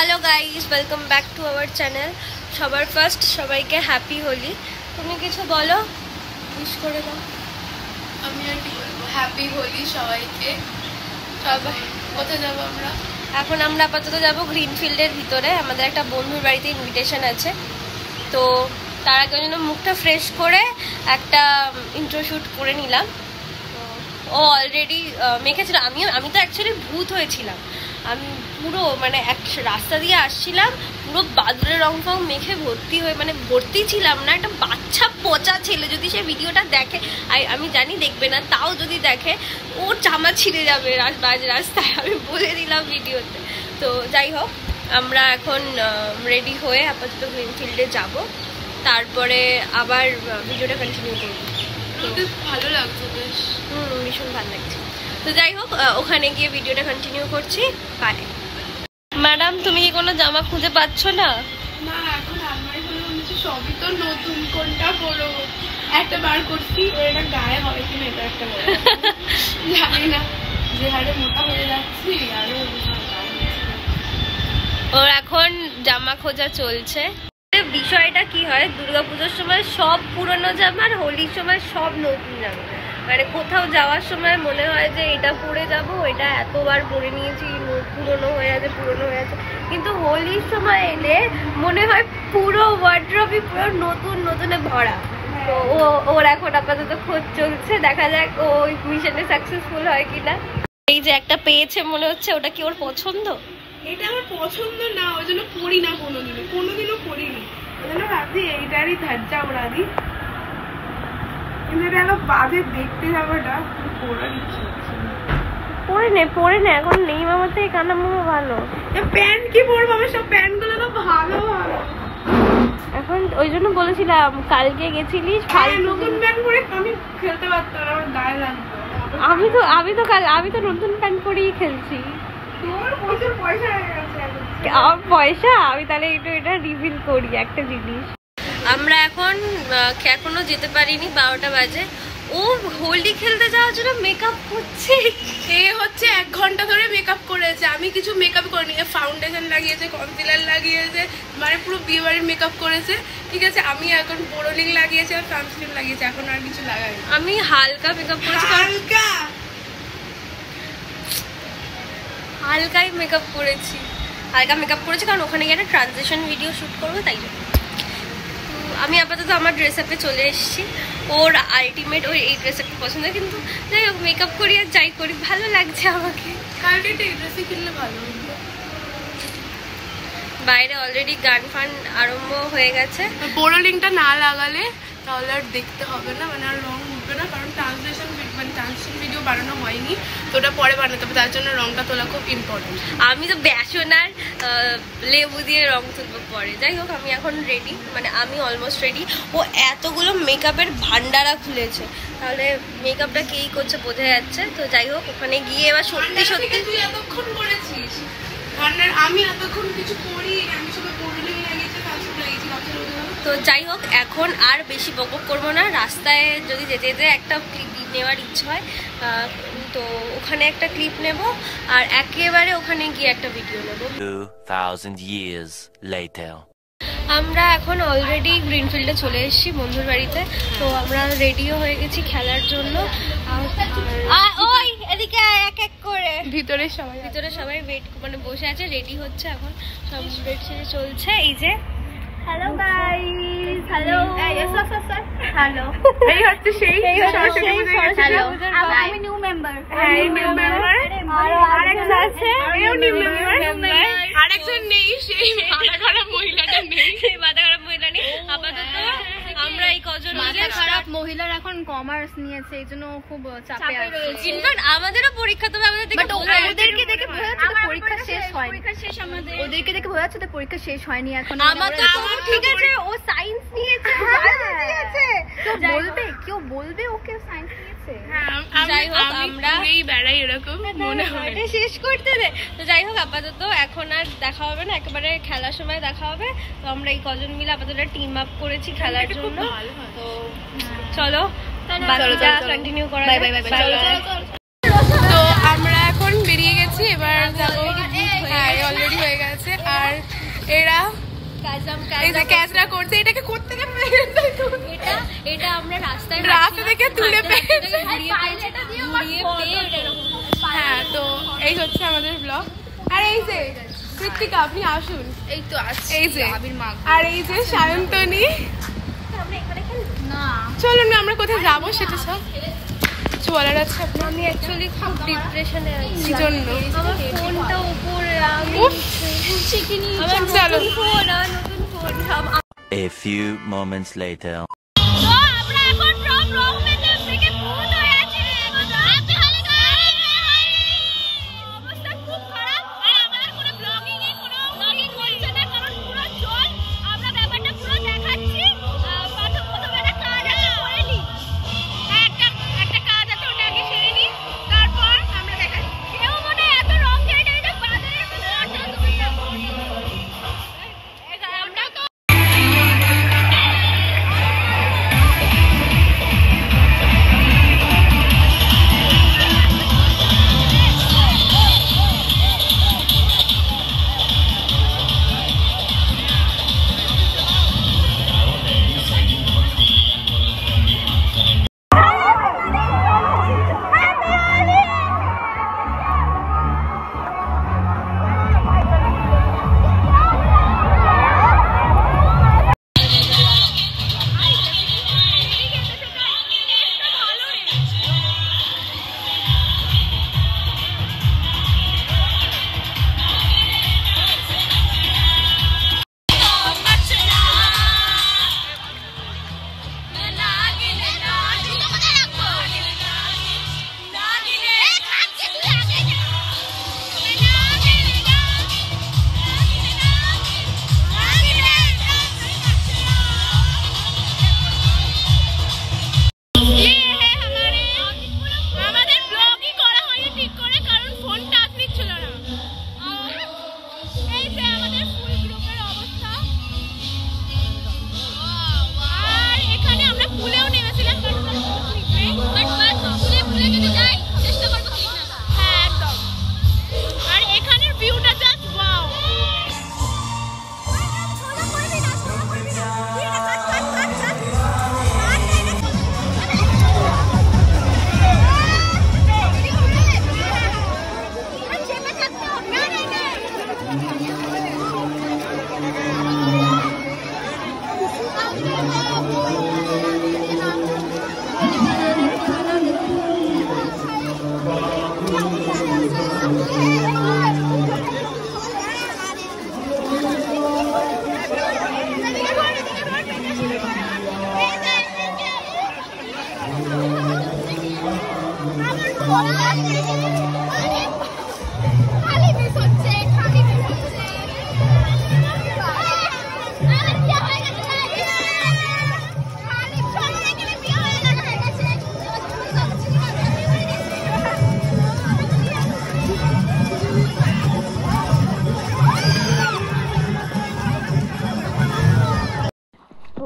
Hello guys, welcome back to our channel. सबार first सबाइके happy Holi. তুমি কিছু বলো, উইশ করে দাও। আমি আর কি বলবো, হ্যাপি হোলি সবাইকে। সবাই কোথায় যাব আমরা? এখন আমরা আপাতত যাব গ্রিনফিল্ডের ভিতরে। আমাদের একটা বন্ধুর বাড়িতে ইনভিটেশন আছে, তো তার আগে জন্য মুখটা ফ্রেশ করে একটা ইন্ট্রো শ্যুট করে নিলাম। ও অলরেডি মেখেছিল, আমি তো অ্যাকচুয়ালি ভূত হয়েছিলাম। আমি পুরো মানে এক রাস্তা দিয়ে আসছিলাম, পুরো বাদুরের রং ফং মেখে ভর্তি হয়ে, মানে ভর্তি ছিলাম না, একটা বাচ্চা পচা ছেলে যদি সে ভিডিওটা দেখে, আমি জানি দেখবে না, তাও যদি দেখে ওর জামা ছিঁড়ে যাবে বাজ রাস্তায়, আমি বলে দিলাম ভিডিওতে। তো যাই হোক, আমরা এখন রেডি হয়ে আপাতত গ্রিনফিল্ডে যাব, তারপরে আবার ভিডিওটা কন্টিনিউ করবো। ভালো লাগছে বেশ, ভীষণ ভালো লাগছে। তো যাই হোক, ওখানে গিয়ে ভিডিওটা কন্টিনিউ করছি। বাই। ম্যাডাম, তুমি কি কোনো জামা খুঁজে পাচ্ছ না? না, এখন আমার সবই তো নতুন, কোনটা পরবো একটা বার করছি, এটা গায়ে হবে কিনা এটা একটা জানি না, যে হারে মোটা হয়ে যাচ্ছি আরো। ওর এখন জামা খোঁজা চলছে। বিষয়টা কি হয়, দুর্গাপুজোর সময় সব পুরনো জামা আর হোলির সময় সব নতুন জামা। মানে কোথাও যাওয়ার সময় মনে হয় যে এটা পরে যাবো, এটা এতবার পরে নিয়েছি, পুরনো হয়ে আছে। কিন্তু হোলির সময় এলে মনে হয় পুরো ওয়ার্ড্রবই পুরো নতুনে ভরা। তো ওর এখন আপাতত খোঁজ চলছে, দেখা যাক ও ওই মিশনে সাকসেসফুল হয় কিনা। এই যে একটা পেয়েছে মনে হচ্ছে, ওটা কি ওর পছন্দ? এটা আমার পছন্দ না, ওই জন্য পড়ি না, কোনোদিনও পড়িনি। ওই জন্য ভাবছি এইটারই ধার্যা ওরা দিই, কিন্তু এটা হলো বাজে দেখতে যাবোটা, পড়ার ইচ্ছে হচ্ছে। পরে নে, এখন নেই মামার থেকে কানা মামা ভালো। প্যান্ট কি পরবো, আমার সব প্যান্ট গুলো তো ভালো। এখন ওই জন্য বলেছিলাম, কালকে গেছিলিস নতুন প্যান্ট পরে আমি খেলতে পারতাম, আমার গায়ে লাগতো। আমি তো নতুন প্যান্ট পরেই খেলছি। তোর প্রচুর পয়সা হয়ে গেছে। আমার পয়সা, আমি তাহলে এটা রিভিল করি একটা জিনিস। আমরা এখনো যেতে পারিনি, 12টা বাজে। ও হোলি খেলতে যাওয়ার জন্য মেকআপ করছে। এ হচ্ছে 1 ঘন্টা ধরে মেকআপ করেছে, আমি কিছু মেকআপ করিনি। ফাউন্ডেশন লাগিয়েছে, কনসিলার লাগিয়েছে, মানে পুরো বিয়ে বাড়ির মেকআপ করেছে। ঠিক আছে, আমি এখন বোরোলিং লাগিয়েছি আর সানস্ক্রিন লাগিয়েছি, এখন আর কিছু লাগাই। আমি হালকা মেকআপ করেছি, হালকাই মেকআপ করেছি, কারণ ওখানে গিয়ে একটা ট্রানজিশন ভিডিও শ্যুট করবো, তাই জন্য। আমি আপাতত আমার ড্রেস আপে চলে এসেছি। ওর আলটিমেট ওর এই ড্রেস আপটা পছন্দ, কিন্তু যাই হোক মেকআপ করি আর যাই করি ভালো লাগছে আমাকে। কালকে এই ড্রেসই কিনলে ভালো হতো। বাইরে অলরেডি গান ফান আরম্ভ হয়ে গেছে। বোরোলিংটা না লাগালে তাহলে আর দেখতে হবে না, মানে আর রং উঠবে না, কারণ ট্রান্সলেশন ভিডিও বানানো হয়নি, তো ওটা পরে বানাতে হবে, তার জন্য রংটা তোলা খুব ইম্পর্টেন্ট। আমি তো বেসন আর লেবু দিয়ে রং তুলবো পরে। যাই হোক, আমি এখন রেডি, মানে আমি অলমোস্ট রেডি। ও এতগুলো মেকআপের ভান্ডারা খুলেছে, তাহলে মেকআপটা কেই করছে বোঝা যাচ্ছে। তো যাই হোক, ওখানে গিয়ে এবার সত্যি তুই এতক্ষণ করেছিস আমি এতক্ষণ কিছু করি, আমি সবাই বোরোলিং লাগিয়েছি, তো যাই হোক, এখন আর বেশি বকবক করবো না। রাস্তায় যদি যেতে যেতে একটা ক্লিপ নেওয়ার ইচ্ছে হয়, তো ওখানে একটা ক্লিপ নেব, আর একেবারে ওখানে গিয়ে একটা ভিডিও নেব। 2000 years later. আমরা এখন অলরেডি গ্রিনফিল্ডে চলে এসেছি বন্ধুর বাড়িতে। তো আমরা রেডিও হয়ে গেছি খেলার জন্য। ওই এদিকে এক এক করে ভিতরে সবাই ওয়েট, মানে বসে আছে, রেডি হচ্ছে এখন, সব ওয়েট সেরে চলছে। এই যে হ্যালো গাইস, হ্যালো হ্যালো, এই হচ্ছে সেই সরস্বতী পূজা। আমি নিউ মেম্বার। আরেকজন আছে, এও নিউ মেম্বার। আরেকজন নেই, সেই মাথা খারাপ মহিলাটা নেই, আপাতত আমরা এই কজন মাথা খারাপ মহিলার এখন কমার্স নিয়েছে, এই জন্য খুব চাপে আছে। ইনফ্যাক্ট আমাদেরও পরীক্ষা, তবে আমাদের ওদেরকে দেখে বোঝা যাচ্ছে পরীক্ষা শেষ হয়নি। ওদেরকে দেখে বোঝা যাচ্ছে পরীক্ষা শেষ হয়নি এখন। আমাদের ঠিক আছে, ও সায়েন্স নিয়েছে, কেউ বলবে ওকে সায়েন্স নিয়েছে। যাই হোক, আমরা এই বেড়াই এরকম মনে হয়, শেষ করতে দে। তো যাই হোক, আপাতত এখন আর দেখা হবে না, একেবারে খেলার সময় দেখা হবে। তো আমরা এই কজন মিলে আপাতত টিম আপ করেছি খেলার জন্য। তো চলো কন্টিনিউ করা যায়। তো আমরা এখন বেরিয়ে গেছি, এবার যাবো। অলরেডি হয়ে গেছে, আর এই যে ক্যাচরা করছে, এটাকে করতে গেলে এটা আমরা রাস্তা থেকে তুলে পেয়েছি। হ্যাঁ, তো এই হচ্ছে আমাদের ব্লগ। আর এই যে কৃত্তিকা, আপনি আসুন। এই তো আসছে, এই যে আবির মাখ। আর এই যে সায়ন্তনী। চলুন আমরা কোথায় যাবো সেটা সব কিছু বলার আছে আপনার? আমি অ্যাকচুয়ালি খুব ডিপ্রেশনে আছি। কি জন্য? আমার ফোনটা উপরে শিখিনি। চলো। নতুন phone. A few moments later.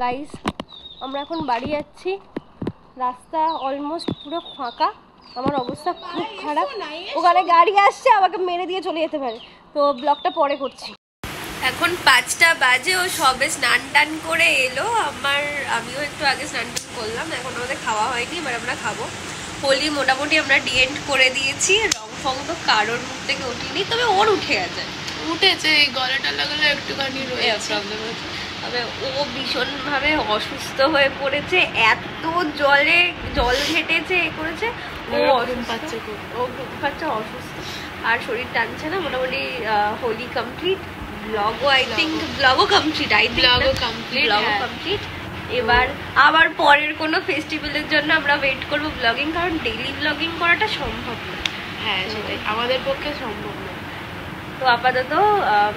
Guys, আমরা এখন বাড়ি যাচ্ছি। রাস্তা অলমোস্ট পুরো ফাঁকা, আমার অবস্থা খুব খারাপ। ওখানে গাড়ি আসছে, আমাকে মেরে দিয়ে চলে যেতে পারে। তো ব্লগটা পরে করছি। এখন 5টা বাজে, ও সবে স্নান টান করে এলো। আমিও একটু আগে স্নান টান করলাম। এখন আমাদের খাওয়া হয়নি, এবার আমরা খাবো। হোলি মোটামুটি আমরা ডিএন্ড করে দিয়েছি। রং ফং তো কারোর মুখ থেকে উঠিনি, তবে ওর উঠে গেছে। উঠেছে, এই গলাটা লাগালে একটুখানি রয়েছে প্রবলেম হচ্ছে। তবে ও ভীষণভাবে অসুস্থ হয়ে পড়েছে, এত জল ঘেটেছে, এ করেছে। ও ঘুম পাচ্ছে, অসুস্থ আর শরীর টানছে না। মোটামুটি হোলি কমপ্লিট, ব্লগও কমপ্লিট। এবার আবার পরের কোনো ফেস্টিভ্যালের জন্য আমরা ওয়েট করবো ব্লগিং, কারণ ডেইলি ব্লগিং করাটা সম্ভব না। হ্যাঁ, সেটাই আমাদের পক্ষে সম্ভব না। তো আপাতত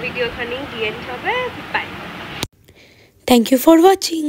ভিডিও এখানেই এন্ড হবে। By. Thank you for watching.